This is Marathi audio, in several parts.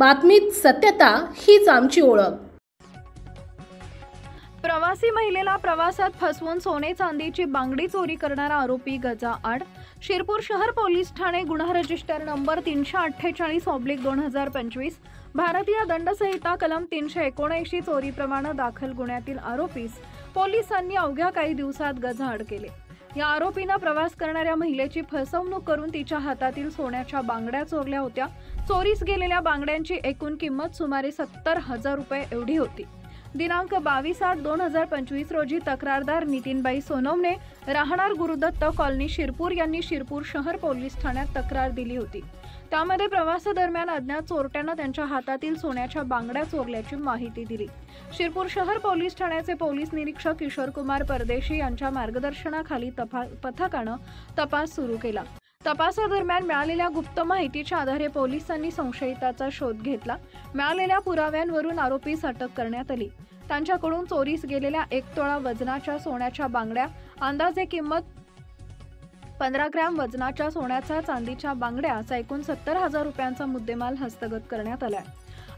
बातमीत सत्यता हीच आमची ओळख। प्रवासी महिलेला प्रवासात फसवून सोने चांदीची बांगडी चोरी करणारा आरोपी गजाआड। शिरपूर शहर पोलीस ठाणे गुन्हा रजिस्टर नंबर 348/2025 भारतीय दंडसंहिता कलम 379 चोरी प्रमाणे दाखल गुन्ह्यातील आरोपीस पोलिसांनी अवघ्या काही दिवसात गजाआड केले। या आरोपीने प्रवास करणाऱ्या महिलेची फसवणूक करून तिच्या हातातील सोन्याच्या बांगड्या चोरल्या होत्या। चोरीस गेलेल्या बांगड्यांची एकूण किंमत सुमारे 70,000 रुपये एवढी होती। दिनांक 22/8/2025 रोजी तक्रारदार नितीनबाई सोनवणे राहणार गुरुदत्त कॉलनी शिरपूर यांनी शिरपूर शहर पोलीस ठाण्यात तक्रार दिली होती। त्यामध्ये प्रवासादरम्यान अज्ञात चोरट्याने त्यांच्या हातातील सोन्याच्या बांगड्या चोरल्याची माहिती दिली। शिरपूर शहर पोलीस ठाण्याचे पोलीस निरीक्षक किशोरकुमार परदेशी यांच्या मार्गदर्शनाखाली पथकाने तपास सुरू केला। तपासादरम्यान मिळालेल्या गुप्त माहितीच्या आधारे पोलिसांनी संशयिताचा शोध घेतला। मिळालेल्या पुराव्यांवरून आरोपीस अटक करण्यात आली। त्यांच्याकडून चोरीस गेलेल्या 1 तोळा वजनाच्या सोन्याच्या बांगड्या, अंदाजे किंमत 15 ग्रॅम वजनाच्या सोन्याच्या चांदीच्या बांगड्या असा एकूण 70,000 रुपयांचा मुद्देमाल हस्तगत करण्यात आला।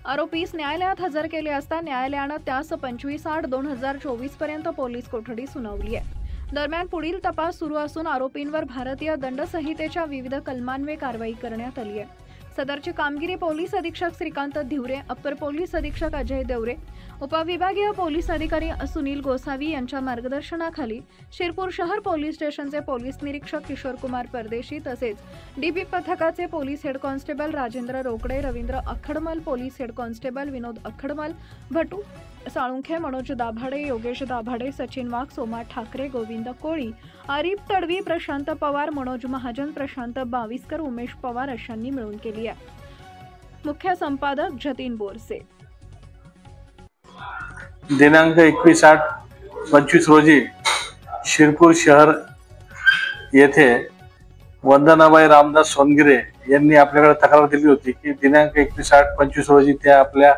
आरोपीस न्यायालयात हजर केले असता न्यायालयाने त्यास 25/8/2024 पर्यंत पोलीस कोठडी सुनावली आहे। दरम्यान पुढील तपास सुरू असून आरोपींवर भारतीय दंडसंहितेच्या विविध कलमान्वये कारवाई करण्यात आली आहे। सदरची कामगिरी पोलीस अधीक्षक श्रीकांत धिवरे, अप्पर पोलीस अधीक्षक अजय देवरे, उपविभागीय पोलीस अधिकारी सुनील गोसावी यांच्या मार्गदर्शनाखाली शिरपूर शहर पोलीस स्टेशनचे पोलीस निरीक्षक किशोरकुमार परदेशी तसेच डीबी पथकाचे police head constable Rajendra Rokade, Ravindra Akhadmal, police head constable Vinod Akhadmal, Bhatu Salunkhe, Manoj Dabhade, Yogesh Dabhade, Sachin Wagh, Soma Thackeray, Govind Koli, Arif Tadvi, Prashant Pawar, Manoj Mahajan, Prashant Baviskar, Umesh Pawar अशांनी मिळून केली आहे। मुख्य संपादक जतीन बोरसे। दिनांक 21/8/25 रोजी शिरपूर शहर येथे वंदनाबाई रामदास सोनगिरे यांनी आपल्याकडे तक्रार दिली होती की दिनांक 21/8/25 रोजी त्या आपल्या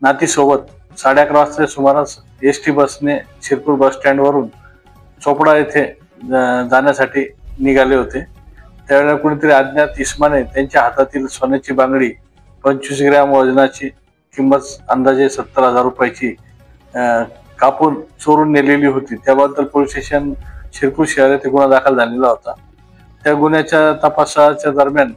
नातीसोबत 11:30 वाजता सुमारास एसटी बसने शिरपूर बस स्टँड वरून चोपडा येथे जाण्यासाठी निघाले होते। त्यावेळेला कोणीतरी अज्ञात इसमाने त्यांच्या हातातील सोन्याची बांगडी 25 ग्रॅम वजनाची किंमत अंदाजे 70,000 रुपयाची कापून चोरून नेलेली होती। त्याबद्दल पोलीस स्टेशन शिरपूर शहर येथे गुन्हा दाखल झालेला होता। त्या गुन्ह्याच्या तपासाच्या दरम्यान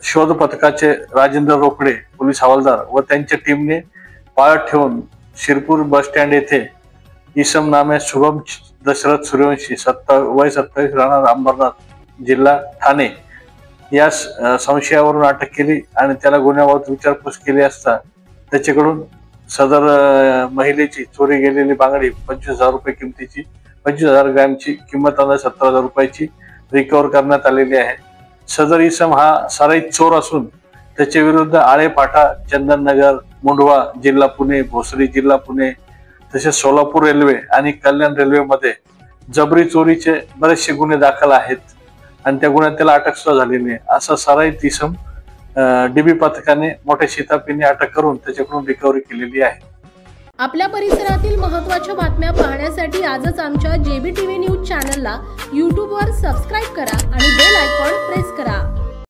शोध पथकाचे राजेंद्र रोकडे पोलीस हवालदार व त्यांच्या टीमने पाळत ठेवून शिरपूर बस स्टँड येथे इसम नामे शुभम दशरथ सूर्यवंशी वय 27 राहणार अंबरनाथ जिल्हा ठाणे या संशयावरून अटक केली आणि त्याला गुन्ह्याबाबत विचारपूस केली असता त्याच्याकडून सदर महिलेची चोरी गेलेली बांगडी 25,000 रुपये किमतीची 25,000 ग्रॅमची किंमत अंदाजे 70,000 रुपयाची रिकव्हर करण्यात आलेली आहे। सदर इसम हा सराईत चोर असून त्याच्या विरुद्ध आळेपाटा, चंदननगर, मुंढवा जिल्हा पुणे, भोसरी जिल्हा पुणे तसेच सोलापूर रेल्वे आणि कल्याण रेल्वेमध्ये जबरी चोरीचे बरेचसे गुन्हे दाखल आहेत आणि त्या गुन्ह्यात त्याला अटक सुद्धा झालेली आहे। असा सराईत इसम डीबी पथकाने मोठ्या शिताफीने अटक करून त्याच्याकडून रिकव्हरी केलेली आहे। आपल्या परिसरातील महत्त्वाच्या बातम्या पाहण्यासाठी आजच आमच्या JBTV न्यूज चॅनलला YouTube वर सबस्क्राइब करा आणि बेल आयकॉन प्रेस करा।